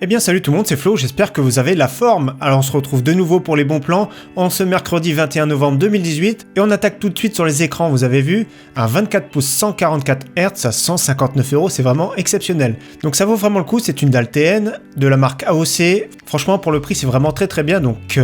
Eh bien salut tout le monde, c'est Flo, j'espère que vous avez la forme. Alors on se retrouve de nouveau pour les bons plans en ce mercredi 21 novembre 2018 et on attaque tout de suite sur les écrans, vous avez vu, un 24 pouces 144 Hz à 159€, c'est vraiment exceptionnel. Donc ça vaut vraiment le coup, c'est une dalle TN de la marque AOC, franchement pour le prix c'est vraiment très bien, donc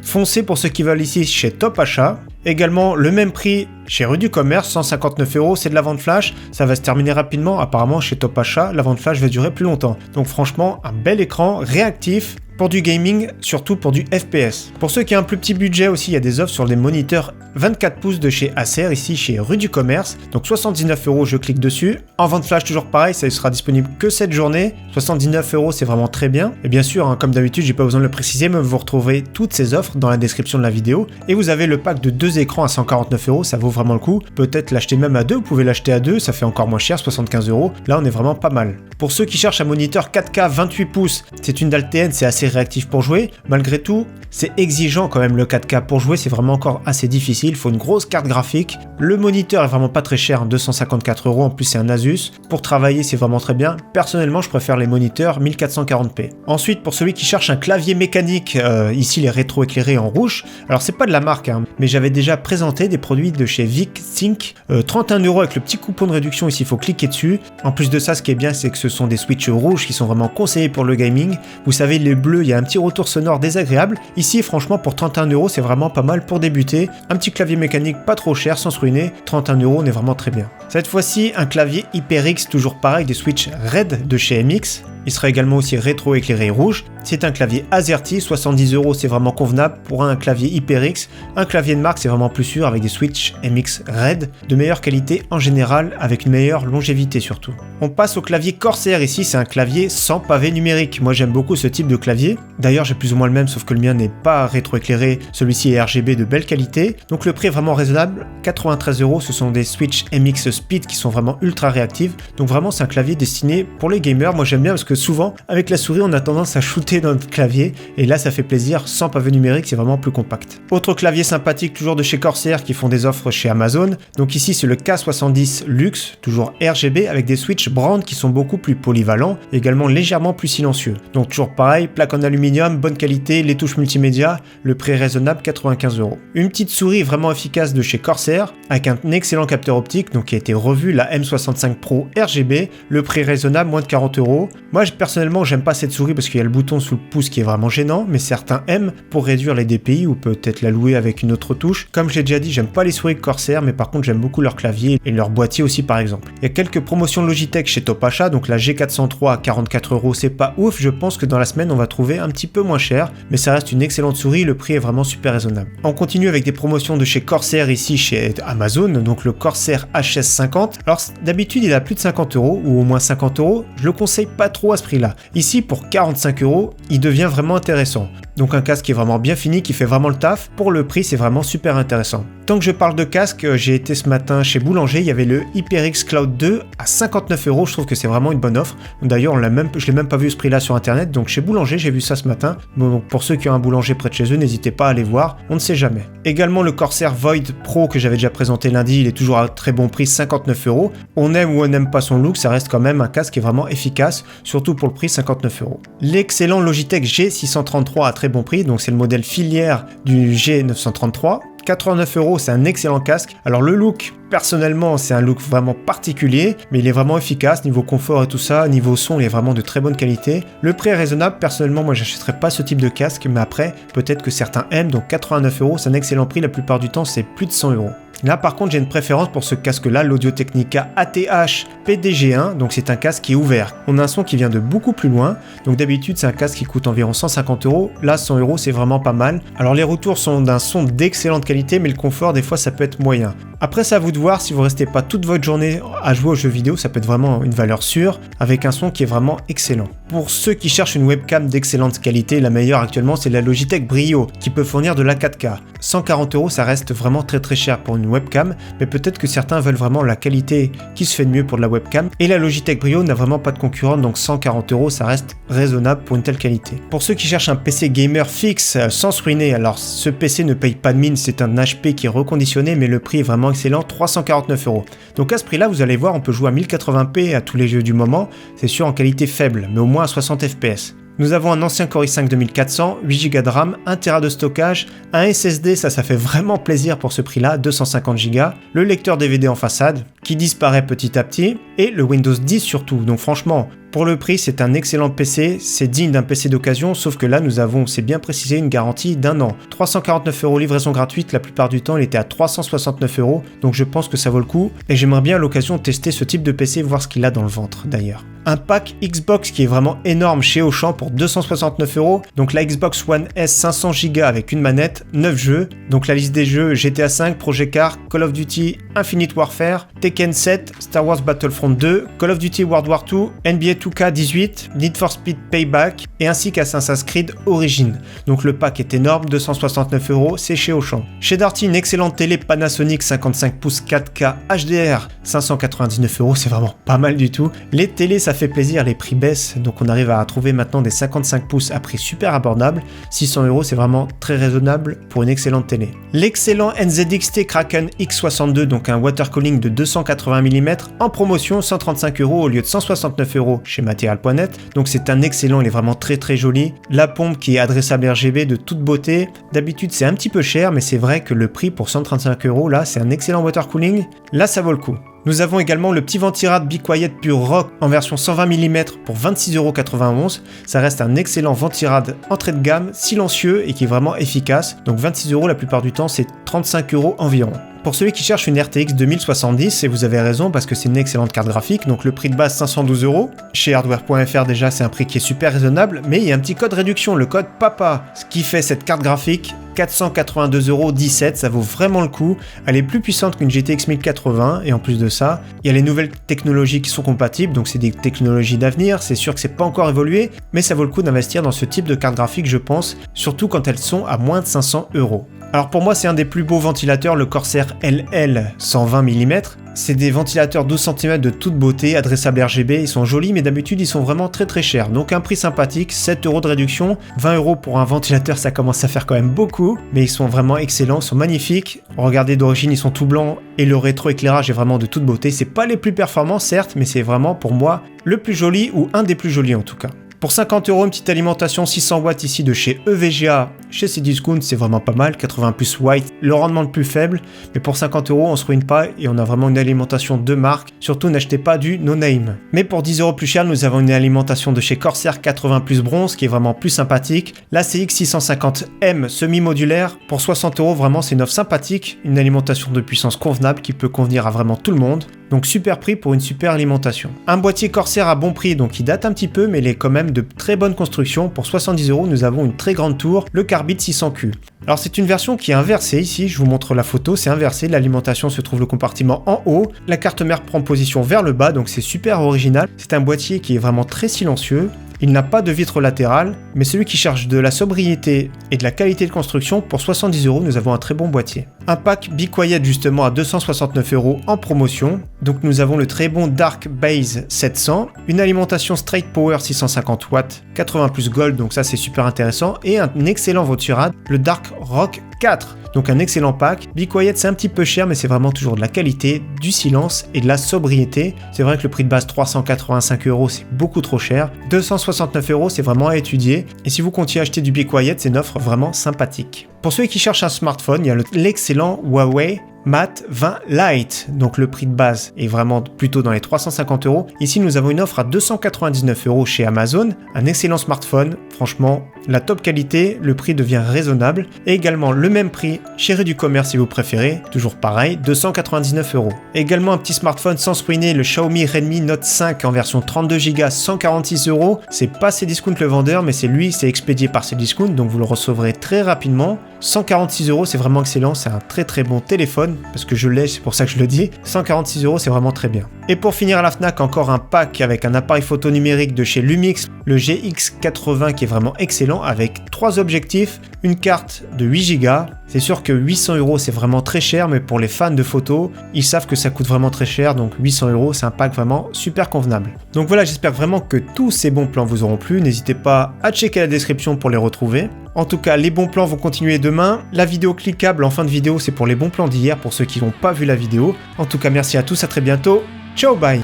foncez pour ceux qui veulent ici chez Top Achat. Également le même prix chez Rue du Commerce, 159€, c'est de la vente flash, ça va se terminer rapidement, apparemment chez Top Achat, la vente flash va durer plus longtemps. Donc franchement, un bel écran, réactif, pour du gaming, surtout pour du FPS. Pour ceux qui ont un plus petit budget aussi, il y a des offres sur des moniteurs 24 pouces de chez Acer, ici chez Rue du Commerce, donc 79€, je clique dessus. En vente flash, toujours pareil, ça sera disponible que cette journée, 79€, c'est vraiment très bien. Et bien sûr, comme d'habitude, j'ai pas besoin de le préciser, mais vous retrouverez toutes ces offres dans la description de la vidéo. Et vous avez le pack de 2 écrans à 149€, ça vaut vraiment le coup. Peut-être l'acheter même à 2, vous pouvez l'acheter à 2, ça fait encore moins cher, 75€. Là, on est vraiment pas mal. Pour ceux qui cherchent un moniteur 4K 28 pouces, c'est une dalle TN, c'est assez réactif pour jouer. Malgré tout, c'est exigeant quand même le 4K. Pour jouer, c'est vraiment encore assez difficile. Il faut une grosse carte graphique. Le moniteur est vraiment pas très cher, 254€. En plus, c'est un Asus. Pour travailler, c'est vraiment très bien. Personnellement, je préfère les moniteurs 1440p. Ensuite, pour celui qui cherche un clavier mécanique, ici les rétro-éclairés en rouge. Alors, c'est pas de la marque, mais j'avais déjà présenté des produits de chez VicSync. 31€ avec le petit coupon de réduction. Ici, il faut cliquer dessus. En plus de ça, ce qui est bien, c'est que ce sont des switches rouges qui sont vraiment conseillés pour le gaming. Vous savez, les bleus, il y a un petit retour sonore désagréable. Ici, franchement, pour 31€, c'est vraiment pas mal pour débuter. Un petit clavier mécanique pas trop cher, sans se ruiner. 31€, on est vraiment très bien. Cette fois-ci, un clavier HyperX, toujours pareil, des switches Red de chez MX. Il sera également aussi rétro-éclairé rouge. C'est un clavier AZERTY, 70€, c'est vraiment convenable. Pour un clavier HyperX, un clavier de marque, c'est vraiment plus sûr, avec des switches MX Red, de meilleure qualité en général, avec une meilleure longévité surtout. On passe au clavier Corsair, ici c'est un clavier sans pavé numérique. Moi j'aime beaucoup ce type de clavier. D'ailleurs j'ai plus ou moins le même, sauf que le mien n'est pas rétro-éclairé, celui-ci est RGB de belle qualité. Donc le prix est vraiment raisonnable, 93€, ce sont des switches MX Speed qui sont vraiment ultra réactifs. Donc vraiment c'est un clavier destiné pour les gamers. Moi j'aime bien parce que souvent avec la souris on a tendance à shooter dans notre clavier et là ça fait plaisir, sans pavé numérique c'est vraiment plus compact. Autre clavier sympathique toujours de chez Corsair qui font des offres chez Amazon. Donc ici c'est le K70 Luxe, toujours RGB avec des switches brand qui sont beaucoup plus polyvalents, également légèrement plus silencieux. Donc toujours pareil, plaque en aluminium, bonne qualité, les touches multimédia, le prix raisonnable 95€. Une petite souris vraiment efficace de chez Corsair avec un excellent capteur optique donc qui a été revu, la M65 Pro RGB, le prix raisonnable moins de 40€. Moi personnellement j'aime pas cette souris parce qu'il y a le bouton sous le pouce qui est vraiment gênant, mais certains aiment pour réduire les DPI ou peut-être la louer avec une autre touche. Comme j'ai déjà dit, j'aime pas les souris Corsair, mais par contre j'aime beaucoup leur clavier et leur boîtier aussi par exemple. Il y a quelques promotions Logitech chez Top Achat, donc la G403 à 44€, c'est pas ouf, je pense que dans la semaine on va trouver un petit peu moins cher, mais ça reste une excellente souris, le prix est vraiment super raisonnable. On continue avec des promotions de chez Corsair ici chez Amazon, donc le Corsair HS50. Alors d'habitude il a plus de 50€ ou au moins 50€, je le conseille pas trop à ce prix là. Ici pour 45€, il devient vraiment intéressant. Donc un casque qui est vraiment bien fini, qui fait vraiment le taf. Pour le prix, c'est vraiment super intéressant. Tant que je parle de casque, j'ai été ce matin chez Boulanger, il y avait le HyperX Cloud 2 à 59€, je trouve que c'est vraiment une bonne offre. D'ailleurs, je l'ai même pas vu ce prix-là sur internet, donc chez Boulanger, j'ai vu ça ce matin. Bon, donc pour ceux qui ont un boulanger près de chez eux, n'hésitez pas à aller voir, on ne sait jamais. Également le Corsair Void Pro que j'avais déjà présenté lundi, il est toujours à très bon prix, 59€. On aime ou on n'aime pas son look, ça reste quand même un casque qui est vraiment efficace, surtout pour le prix 59€. L'excellent Logitech G633 à très bon prix, donc c'est le modèle filière du G933. 89€, c'est un excellent casque. Alors le look, personnellement, c'est un look vraiment particulier, mais il est vraiment efficace niveau confort et tout ça. Niveau son, il est vraiment de très bonne qualité. Le prix est raisonnable. Personnellement, moi, j'achèterais pas ce type de casque, mais après, peut-être que certains aiment. Donc 89€, c'est un excellent prix. La plupart du temps, c'est plus de 100€. Là par contre j'ai une préférence pour ce casque là, l'Audio-Technica ATH PDG1, donc c'est un casque qui est ouvert. On a un son qui vient de beaucoup plus loin, donc d'habitude c'est un casque qui coûte environ 150€, là 100€, c'est vraiment pas mal. Alors les retours sont d'un son d'excellente qualité, mais le confort des fois ça peut être moyen. Après c'est à vous de voir, si vous restez pas toute votre journée à jouer aux jeux vidéo, ça peut être vraiment une valeur sûre, avec un son qui est vraiment excellent. Pour ceux qui cherchent une webcam d'excellente qualité, la meilleure actuellement c'est la Logitech Brio, qui peut fournir de la 4K. 140€, ça reste vraiment très cher pour une webcam, mais peut-être que certains veulent vraiment la qualité qui se fait de mieux pour de la webcam, et la Logitech Brio n'a vraiment pas de concurrente, donc 140€, ça reste raisonnable pour une telle qualité. Pour ceux qui cherchent un PC gamer fixe sans se ruiner, alors ce PC ne paye pas de mine, c'est un HP qui est reconditionné, mais le prix est vraiment excellent, 349€. Donc à ce prix là, vous allez voir, on peut jouer à 1080p à tous les jeux du moment, c'est sûr en qualité faible, mais au moins à 60 fps. Nous avons un ancien Core i5 2400, 8Go de RAM, 1TB de stockage, un SSD, ça fait vraiment plaisir pour ce prix-là, 250Go, le lecteur DVD en façade, qui disparaît petit à petit, et le Windows 10 surtout. Donc franchement, pour le prix, c'est un excellent PC, c'est digne d'un PC d'occasion, sauf que là, nous avons, c'est bien précisé, une garantie d'1 an. 349 € livraison gratuite, la plupart du temps, il était à 369 €, donc je pense que ça vaut le coup, et j'aimerais bien à l'occasion tester ce type de PC, voir ce qu'il a dans le ventre d'ailleurs. Un pack Xbox qui est vraiment énorme chez Auchan pour 269 €, donc la Xbox One S 500Go avec une manette, 9 jeux, donc la liste des jeux GTA V, Project Cars, Call of Duty Infinite Warfare, Tekken 7, Star Wars Battlefront 2, Call of Duty World War 2, NBA 2K18, Need for Speed Payback et ainsi qu'Assassin's Creed Origins. Donc le pack est énorme, 269 €, c'est chez Auchan. Chez Darty, une excellente télé Panasonic 55 pouces 4K HDR, 599 €, c'est vraiment pas mal du tout. Les télés, ça fait plaisir, les prix baissent, donc on arrive à trouver maintenant des 55 pouces à prix super abordable. 600 €, c'est vraiment très raisonnable pour une excellente télé. L'excellent NZXT Kraken X62, donc un water cooling de 280 mm en promotion, 135 € au lieu de 169 € chez Material.net. Donc c'est un excellent, il est vraiment très joli. La pompe qui est adressable RGB de toute beauté. D'habitude c'est un petit peu cher, mais c'est vrai que le prix pour 135 € là, c'est un excellent water cooling. Là ça vaut le coup. Nous avons également le petit ventirad Be Quiet Pure Rock en version 120 mm pour 26,91 €. Ça reste un excellent ventirad entrée de gamme, silencieux et qui est vraiment efficace. Donc 26 € la plupart du temps, c'est 35 € environ. Pour celui qui cherche une RTX 2070, et vous avez raison parce que c'est une excellente carte graphique, donc le prix de base 512 €. Chez hardware.fr déjà c'est un prix qui est super raisonnable, mais il y a un petit code réduction, le code PAPA, ce qui fait cette carte graphique 482,17 €, ça vaut vraiment le coup. Elle est plus puissante qu'une GTX 1080 et en plus de ça, il y a les nouvelles technologies qui sont compatibles, donc c'est des technologies d'avenir, c'est sûr que c'est pas encore évolué, mais ça vaut le coup d'investir dans ce type de carte graphique je pense, surtout quand elles sont à moins de 500 €. Alors pour moi c'est un des plus beaux ventilateurs, le Corsair LL 120 mm. C'est des ventilateurs 12 cm de toute beauté, adressables RGB, ils sont jolis mais d'habitude ils sont vraiment très chers. Donc un prix sympathique, 7 € de réduction, 20 € pour un ventilateur ça commence à faire quand même beaucoup, mais ils sont vraiment excellents, ils sont magnifiques. Regardez d'origine ils sont tout blancs et le rétro-éclairage est vraiment de toute beauté. C'est pas les plus performants certes, mais c'est vraiment pour moi le plus joli ou un des plus jolis en tout cas. Pour 50 €, une petite alimentation 600 watts ici de chez EVGA, chez Cdiscount, c'est vraiment pas mal, 80 plus white, le rendement le plus faible, mais pour 50 €, on se ruine pas et on a vraiment une alimentation de marque, surtout n'achetez pas du no-name. Mais pour 10 € plus cher, nous avons une alimentation de chez Corsair 80 plus bronze qui est vraiment plus sympathique, la CX 650M semi-modulaire, pour 60 €, vraiment c'est une offre sympathique, une alimentation de puissance convenable qui peut convenir à vraiment tout le monde. Donc super prix pour une super alimentation. Un boîtier Corsair à bon prix, donc il date un petit peu, mais il est quand même de très bonne construction. Pour 70 €, nous avons une très grande tour, le Carbide 600Q. Alors c'est une version qui est inversée ici, je vous montre la photo, c'est inversé, l'alimentation se trouve le compartiment en haut, la carte mère prend position vers le bas, donc c'est super original. C'est un boîtier qui est vraiment très silencieux. Il n'a pas de vitre latérale, mais celui qui cherche de la sobriété et de la qualité de construction, pour 70 €, nous avons un très bon boîtier. Un pack Be Quiet justement à 269 € en promotion. Donc nous avons le très bon Dark Base 700, une alimentation Straight Power 650 watts, 80 plus Gold, donc ça c'est super intéressant, et un excellent venturad, le Dark Rock 4. Donc un excellent pack. Be Quiet c'est un petit peu cher mais c'est vraiment toujours de la qualité, du silence et de la sobriété. C'est vrai que le prix de base 385 € c'est beaucoup trop cher. 269 € c'est vraiment à étudier. Et si vous comptiez acheter du Be Quiet, c'est une offre vraiment sympathique. Pour ceux qui cherchent un smartphone, il y a l'excellent Huawei Mate 20 Lite, donc le prix de base est vraiment plutôt dans les 350 €. Ici nous avons une offre à 299 € chez Amazon, un excellent smartphone, franchement la top qualité, le prix devient raisonnable, et également le même prix chez Rue du Commerce si vous préférez, toujours pareil, 299 €. Également un petit smartphone sans se ruiner, le Xiaomi Redmi Note 5 en version 32 Go, 146 €, c'est pas Cdiscount le vendeur, mais c'est lui, c'est expédié par Cdiscount, donc vous le recevrez très rapidement. 146 €, c'est vraiment excellent, c'est un très bon téléphone, parce que je l'ai, c'est pour ça que je le dis. 146 €, c'est vraiment très bien. Et pour finir à la Fnac, encore un pack avec un appareil photo numérique de chez Lumix, le GX80 qui est vraiment excellent, avec 3 objectifs, une carte de 8 Go. C'est sûr que 800 € c'est vraiment très cher, mais pour les fans de photos, ils savent que ça coûte vraiment très cher, donc 800 € c'est un pack vraiment super convenable. Donc voilà, j'espère vraiment que tous ces bons plans vous auront plu, n'hésitez pas à checker la description pour les retrouver. En tout cas, les bons plans vont continuer demain. La vidéo cliquable en fin de vidéo, c'est pour les bons plans d'hier, pour ceux qui n'ont pas vu la vidéo. En tout cas, merci à tous, à très bientôt. Ciao, bye!